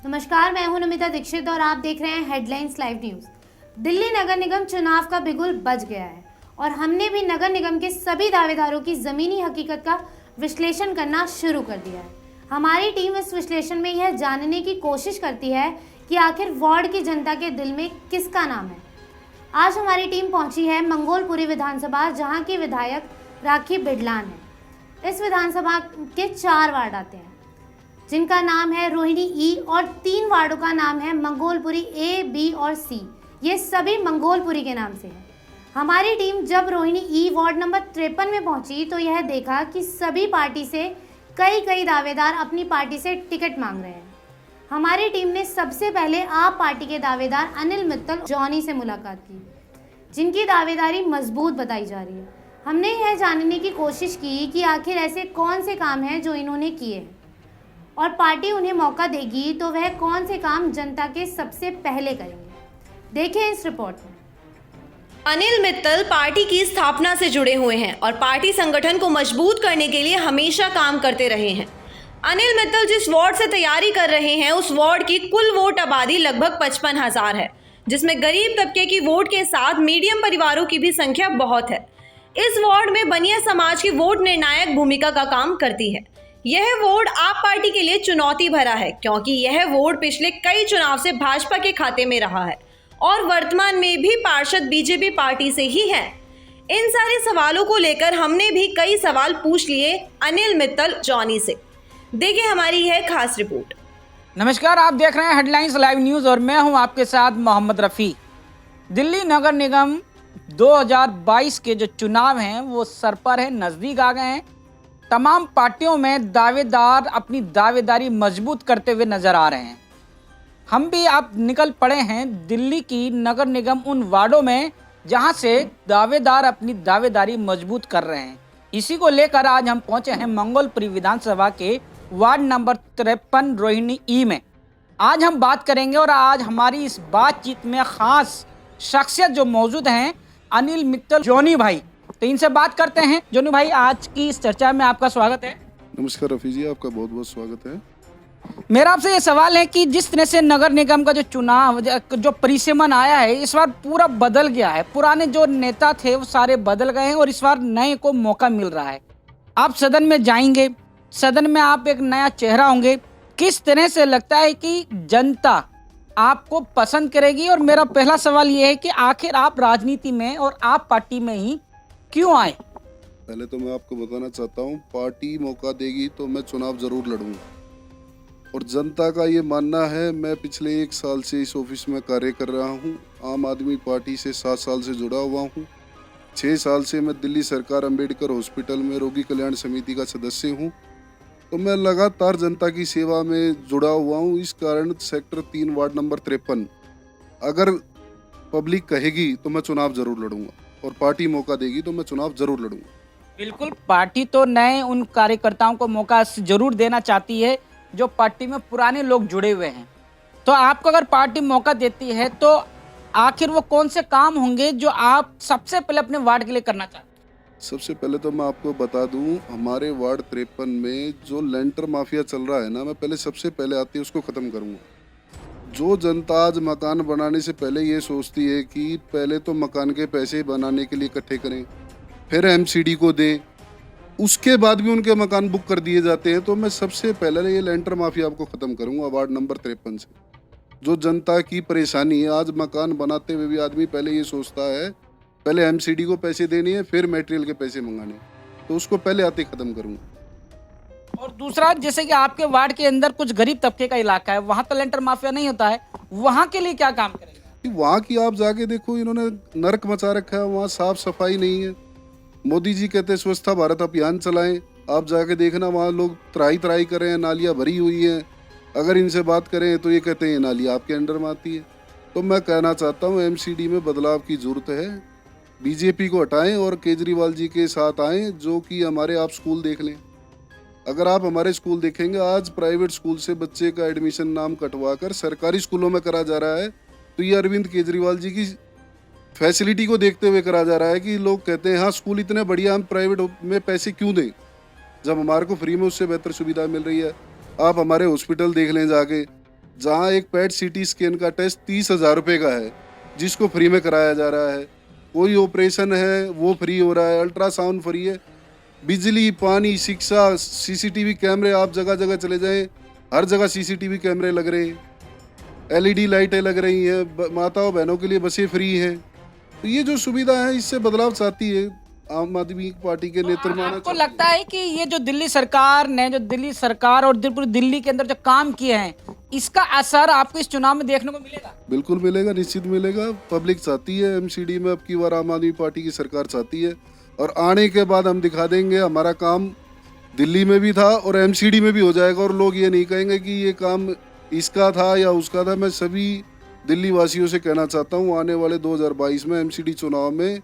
नमस्कार, मैं हूं नमिता दीक्षित और आप देख रहे हैं हेडलाइंस लाइव न्यूज। दिल्ली नगर निगम चुनाव का बिगुल बज गया है और हमने भी नगर निगम के सभी दावेदारों की जमीनी हकीकत का विश्लेषण करना शुरू कर दिया है। हमारी टीम इस विश्लेषण में यह जानने की कोशिश करती है कि आखिर वार्ड की जनता के दिल में किसका नाम है। आज हमारी टीम पहुंची है मंगोलपुरी विधानसभा, जहां की विधायक राखी बिडलान है। इस विधानसभा के 4 वार्ड आते हैं जिनका नाम है रोहिणी ई और 3 वार्डों का नाम है मंगोलपुरी ए, बी और सी। ये सभी मंगोलपुरी के नाम से है। हमारी टीम जब रोहिणी ई वार्ड नंबर 53 में पहुंची तो यह देखा कि सभी पार्टी से कई दावेदार अपनी पार्टी से टिकट मांग रहे हैं। हमारी टीम ने सबसे पहले आप पार्टी के दावेदार अनिल मित्तल जॉनी से मुलाकात की, जिनकी दावेदारी मजबूत बताई जा रही है। हमने यह जानने की कोशिश की कि आखिर ऐसे कौन से काम हैं जो इन्होंने किए हैं और पार्टी उन्हें मौका देगी तो वह कौन से काम जनता के सबसे पहले करेंगे। देखें इस रिपोर्ट में। अनिल मित्तल पार्टी की स्थापना से जुड़े हुए हैं और पार्टी संगठन को मजबूत करने के लिए हमेशा काम करते रहे हैं। अनिल मित्तल जिस वार्ड से तैयारी कर रहे हैं उस वार्ड की कुल वोट आबादी लगभग 55,000 है, जिसमें गरीब तबके की वोट के साथ मीडियम परिवारों की भी संख्या बहुत है। इस वार्ड में बनिया समाज की वोट निर्णायक भूमिका का काम करती है। यह वोट आप पार्टी के लिए चुनौती भरा है, क्योंकि यह वोट पिछले कई चुनाव से भाजपा के खाते में रहा है और वर्तमान में भी पार्षद बीजेपी पार्टी से ही है। इन सारे सवालों को लेकर हमने भी कई सवाल पूछ लिए अनिल मित्तल जॉनी से। देखिए हमारी यह खास रिपोर्ट। नमस्कार, आप देख रहे हैं हेडलाइंस लाइव न्यूज़ और मैं हूं आपके साथ मोहम्मद रफ़ी। दिल्ली नगर निगम 2022 के जो चुनाव हैं वो सर पर है, नज़दीक आ गए हैं। तमाम पार्टियों में दावेदार अपनी दावेदारी मजबूत करते हुए नजर आ रहे हैं। हम भी आप निकल पड़े हैं दिल्ली की नगर निगम उन वार्डों में जहां से दावेदार अपनी दावेदारी मजबूत कर रहे हैं। इसी को लेकर आज हम पहुंचे हैं मंगोलपुरी विधानसभा के वार्ड नंबर 53 रोहिणी ई में। आज हम बात करेंगे और आज हमारी इस बातचीत में खास शख्सियत जो मौजूद हैं अनिल मित्तल जॉनी भाई, तो इनसे बात करते हैं। जोनी भाई, आज की इस चर्चा में आपका स्वागत है। नमस्कार रफ़ी जी, आपका बहुत बहुत स्वागत है। मेरा आपसे ये सवाल है कि जिस तरह से नगर निगम का जो चुनाव जो परिसीमन आया है इस बार पूरा बदल गया है। पुराने जो नेता थे वो सारे बदल गए हैं और इस बार नए को मौका मिल रहा है। आप सदन में जाएंगे, सदन में आप एक नया चेहरा होंगे। किस तरह से लगता है कि जनता आपको पसंद करेगी? और मेरा पहला सवाल ये है कि आखिर आप राजनीति में और आप पार्टी में ही क्यों आए? पहले तो मैं आपको बताना चाहता हूँ, पार्टी मौका देगी तो मैं चुनाव जरूर लड़ूंगा और जनता का ये मानना है। मैं पिछले 1 साल से इस ऑफिस में कार्य कर रहा हूँ। आम आदमी पार्टी से 7 साल से जुड़ा हुआ हूँ। 6 साल से मैं दिल्ली सरकार अंबेडकर हॉस्पिटल में रोगी कल्याण समिति का सदस्य हूँ, तो मैं लगातार जनता की सेवा में जुड़ा हुआ हूँ। इस कारण सेक्टर 3 वार्ड नंबर 53 अगर पब्लिक कहेगी तो मैं चुनाव जरूर लड़ूंगा और पार्टी मौका देगी तो मैं चुनाव जरूर लड़ूंगा। बिल्कुल, पार्टी तो नए उन कार्यकर्ताओं को मौका जरूर देना चाहती है जो पार्टी में पुराने लोग जुड़े हुए हैं। तो आपको अगर पार्टी मौका देती है तो आखिर वो कौन से काम होंगे जो आप सबसे पहले अपने वार्ड के लिए करना चाहते हैं? सबसे पहले तो मैं आपको बता दूं, हमारे वार्ड 53 में जो लेंटर माफिया चल रहा है ना, मैं पहले सबसे पहले आती है उसको ख़त्म करूंगा। जो जनता आज मकान बनाने से पहले ये सोचती है कि पहले तो मकान के पैसे बनाने के लिए इकट्ठे करें, फिर एमसीडी को दें, उसके बाद भी उनके मकान बुक कर दिए जाते हैं, तो मैं सबसे पहले ये लेंटर माफिया आपको ख़त्म करूंगा वार्ड नंबर 53 से। जो जनता की परेशानी है, आज मकान बनाते हुए भी आदमी पहले ये सोचता है पहले एमसीडी को पैसे देने हैं फिर मटेरियल के पैसे मंगाने, तो उसको पहले आते ख़त्म करूंगा। और दूसरा, जैसे कि आपके वार्ड के अंदर कुछ गरीब तबके का इलाका है, वहाँ तो लेंटर माफिया नहीं होता है, वहाँ के लिए क्या काम करेंगे? वहाँ की आप जाके देखो, इन्होंने नर्क मचा रखा है। वहाँ साफ सफाई नहीं है। मोदी जी कहते हैं स्वच्छता भारत अभियान चलाएं, आप जाके देखना वहाँ लोग त्राही कर रहे हैं, नालियाँ भरी हुई हैं। अगर इनसे बात करें तो ये कहते हैं ये नाली आपके अंडर में आती है। तो मैं कहना चाहता हूँ एमसीडी में बदलाव की जरूरत है। बीजेपी को हटाएं और केजरीवाल जी के साथ आएं, जो कि हमारे आप स्कूल देख लें। अगर आप हमारे स्कूल देखेंगे, आज प्राइवेट स्कूल से बच्चे का एडमिशन नाम कटवा कर सरकारी स्कूलों में करा जा रहा है, तो ये अरविंद केजरीवाल जी की फैसिलिटी को देखते हुए करा जा रहा है कि लोग कहते हैं हाँ स्कूल इतने बढ़िया, हम प्राइवेट में पैसे क्यों दें जब हमारे को फ्री में उससे बेहतर सुविधा मिल रही है। आप हमारे हॉस्पिटल देख लें जाके, जहाँ एक पेट सीटी स्कैन का टेस्ट 30,000 रुपये का है, जिसको फ्री में कराया जा रहा है। कोई ऑपरेशन है वो फ्री हो रहा है, अल्ट्रासाउंड फ्री है। बिजली, पानी, शिक्षा, सीसीटीवी कैमरे, आप जगह जगह चले जाएं, हर जगह सीसीटीवी कैमरे लग रहे हैं, एलईडी लाइटें लग रही हैं, माताओं बहनों के लिए बसें फ्री हैं। तो ये जो सुविधा है, इससे बदलाव चाहती है आम आदमी पार्टी के नेतृत्व में। आपको लगता है कि ये जो दिल्ली सरकार और पूरी दिल्ली के अंदर जो काम किए हैं, इसका असर आपको इस चुनाव में देखने को मिलेगा? बिल्कुल मिलेगा, निश्चित मिलेगा। पब्लिक चाहती है एमसीडी में अब की बार आम आदमी पार्टी की सरकार चाहती है, और आने के बाद हम दिखा देंगे हमारा काम दिल्ली में भी था और एमसीडी में भी हो जाएगा, और लोग ये नहीं कहेंगे कि ये काम इसका था या उसका था। मैं सभी दिल्ली वासियों से कहना चाहता हूँ, आने वाले 2022 में एमसीडी चुनाव में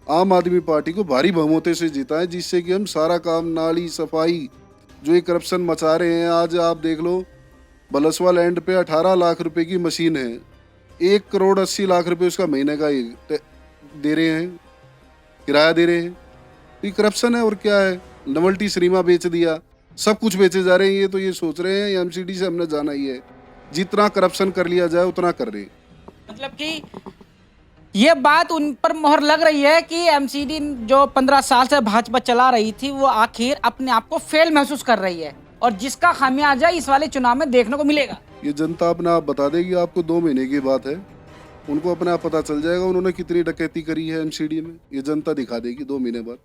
आम आदमी पार्टी को भारी बहुमत से जीताएं, जिससे कि हम सारा काम, नाली सफाई, जो ये करप्शन मचा रहे हैं। आज आप देख लो, बलसवा लैंड पे 18 लाख रुपए की मशीन है, 1 करोड़ 80 लाख रुपए उसका महीने का दे रहे हैं, किराया दे रहे हैं। तो ये करप्शन है और क्या है। नवल्टी सिनेमा बेच दिया, सब कुछ बेचे जा रहे हैं। ये तो ये सोच रहे हैं एमसीडी से हमने जाना ही है, जितना करप्शन कर लिया जाए उतना कर रहे हैं। मतलब कि ये बात उन पर मोहर लग रही है कि एमसीडी जो 15 साल से भाजपा चला रही थी, वो आखिर अपने आप को फेल महसूस कर रही है, और जिसका खामियाजा इस वाले चुनाव में देखने को मिलेगा। ये जनता अपने आप बता देगी आपको, 2 महीने की बात है, उनको अपने आप पता चल जाएगा उन्होंने कितनी डकैती करी है एमसीडी में। ये जनता दिखा देगी 2 महीने बाद,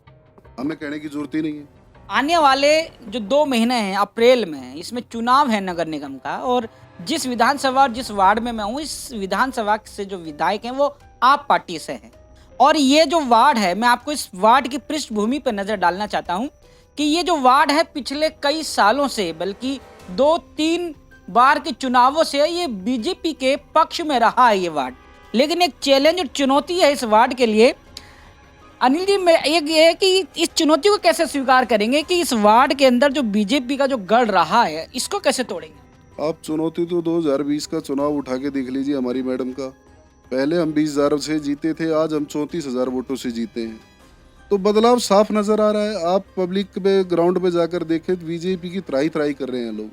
हमें कहने की जरूरत ही नहीं है। आने वाले जो 2 महीने हैं, अप्रैल में, इसमें चुनाव है नगर निगम का, और जिस विधानसभा और जिस वार्ड में मैं हूँ, इस विधानसभा से जो विधायक हैं वो आप पार्टी से हैं। और ये जो वार्ड है, मैं आपको इस वार्ड की पृष्ठभूमि पर नजर डालना चाहता हूँ कि ये जो वार्ड है, पिछले कई सालों से, बल्कि 2-3 बार के चुनावों से ये बीजेपी के पक्ष में रहा है ये वार्ड। लेकिन एक चैलेंज और चुनौती है इस वार्ड के लिए। अनिल जी, मैं एक ये है कि इस चुनौती को कैसे स्वीकार करेंगे कि इस वार्ड के अंदर जो बीजेपी का जो गढ़ रहा है, इसको कैसे तोड़ेंगे? आप चुनौती तो 2020 का चुनाव उठा के देख लीजिए हमारी मैडम का। पहले हम 20,000 से जीते थे, आज हम 34,000 वोटों से जीते हैं। तो बदलाव साफ नजर आ रहा है। आप पब्लिक पे, ग्राउंड पे जाकर देखें, बीजेपी की त्राही कर रहे हैं लोग।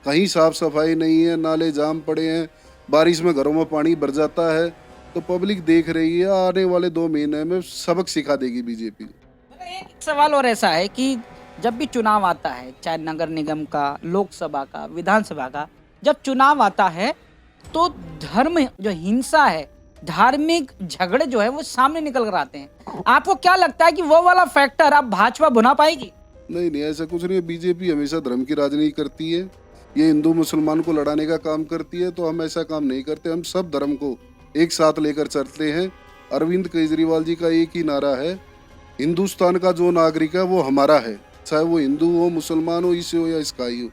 कहीं साफ सफाई नहीं है, नाले जाम पड़े हैं, बारिश में घरों में पानी भर जाता है। तो पब्लिक देख रही है, आने वाले 2 महीने में सबक सिखा देगी बीजेपी। एक सवाल और ऐसा है कि जब भी चुनाव आता है, चाहे नगर निगम का, लोकसभा का, विधानसभा का, जब चुनाव आता है तो धर्म, जो हिंसा है, धार्मिक झगड़े जो है वो सामने निकल कर आते हैं। आपको क्या लगता है कि वो वाला फैक्टर अब भाजपा भुना पाएगी? नहीं, ऐसा कुछ नहीं है। बीजेपी हमेशा धर्म की राजनीति करती है, ये हिंदू मुसलमान को लड़ाने का काम करती है। तो हम ऐसा काम नहीं करते, हम सब धर्म को एक साथ लेकर चलते हैं। अरविंद केजरीवाल जी का एक ही नारा है, हिंदुस्तान का जो नागरिक है वो हमारा है, चाहे वो हिंदू हो, मुसलमान हो, ईसाई हो या ईसाई हो।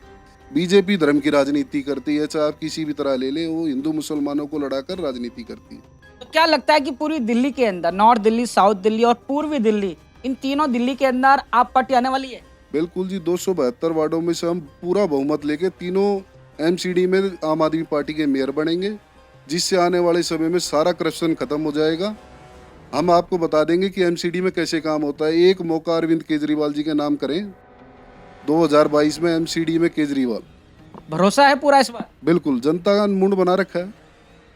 बीजेपी धर्म की राजनीति करती है, चाहे आप किसी भी तरह ले लें, वो हिंदू मुसलमानों को लड़ाकर राजनीति करती है। तो क्या लगता है कि पूरी दिल्ली के अंदर, नॉर्थ दिल्ली, साउथ दिल्ली और पूर्वी दिल्ली, इन तीनों दिल्ली के अंदर आप पार्टी आने वाली है? बिल्कुल जी, 272 वार्डों में से हम पूरा बहुमत लेके तीनों एमसीडी में आम आदमी पार्टी के मेयर बनेंगे, जिससे आने वाले समय में सारा करप्शन खत्म हो जाएगा। हम आपको बता देंगे कि एमसीडी में कैसे काम होता है। एक मौका अरविंद केजरीवाल जी के नाम करें, 2022 में एमसीडी में केजरीवाल। भरोसा है पूरा इस बार? बिल्कुल, जनता का मूड बना रखा है।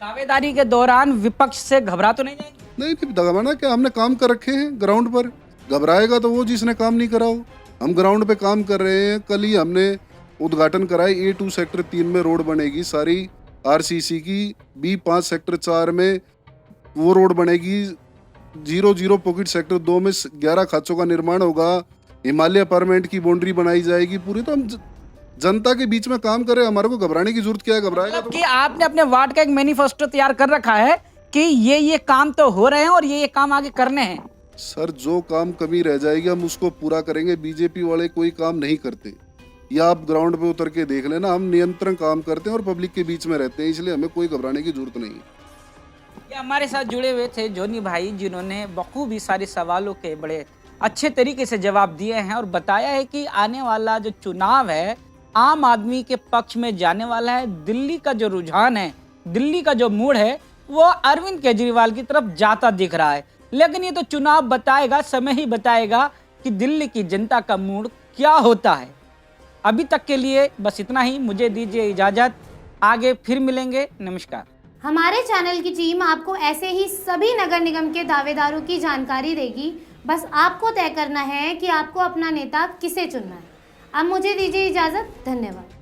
दावेदारी के दौरान विपक्ष से घबरा तो नहीं जाएंगे? नहीं, घबराना क्या, हमने काम कर रखे हैं ग्राउंड पर। घबराएगा तो वो जिसने काम नहीं करा हो। हम ग्राउंड पे काम कर रहे हैं। कल ही हमने उद्घाटन कराए, A2 सेक्टर 3 में रोड बनेगी सारी आरसीसी की, B5 सेक्टर 4 में वो रोड बनेगी, 00 पॉकेट सेक्टर 2 में 11 खाचों का निर्माण होगा, हिमालय अपार्टमेंट की बाउंड्री बनाई जाएगी पूरी। तो हम जनता के बीच में काम कर रहे हैं, हमारे को घबराने की जरूरत क्या है? घबराएगा तो कि आपने अपने वार्ड का एक मैनिफेस्टो तैयार कर रखा है कि ये काम तो हो रहे हैं और ये काम आगे करने हैं। सर, जो काम कमी रह जाएगी हम उसको पूरा करेंगे। बीजेपी वाले कोई काम नहीं करते, या आप ग्राउंड पे उतर के देख लेना। हम नियंत्रण काम करते हैं और पब्लिक के बीच में रहते हैं, इसलिए हमें कोई घबराने की जरूरत नहीं है। ये हमारे साथ जुड़े हुए थे जोनी भाई, जिन्होंने बखूबी सारे सवालों के बड़े अच्छे तरीके से जवाब दिए हैं और बताया है कि आने वाला जो चुनाव है आम आदमी के पक्ष में जाने वाला है। दिल्ली का जो रुझान है, दिल्ली का जो मूड है, वो अरविंद केजरीवाल की तरफ जाता दिख रहा है। लेकिन ये तो चुनाव बताएगा, समय ही बताएगा कि दिल्ली की जनता का मूड क्या होता है। अभी तक के लिए बस इतना ही, मुझे दीजिए इजाजत। आगे फिर मिलेंगे, नमस्कार। हमारे चैनल की टीम आपको ऐसे ही सभी नगर निगम के दावेदारों की जानकारी देगी। बस आपको तय करना है कि आपको अपना नेता किसे चुनना है। अब मुझे दीजिए इजाजत, धन्यवाद।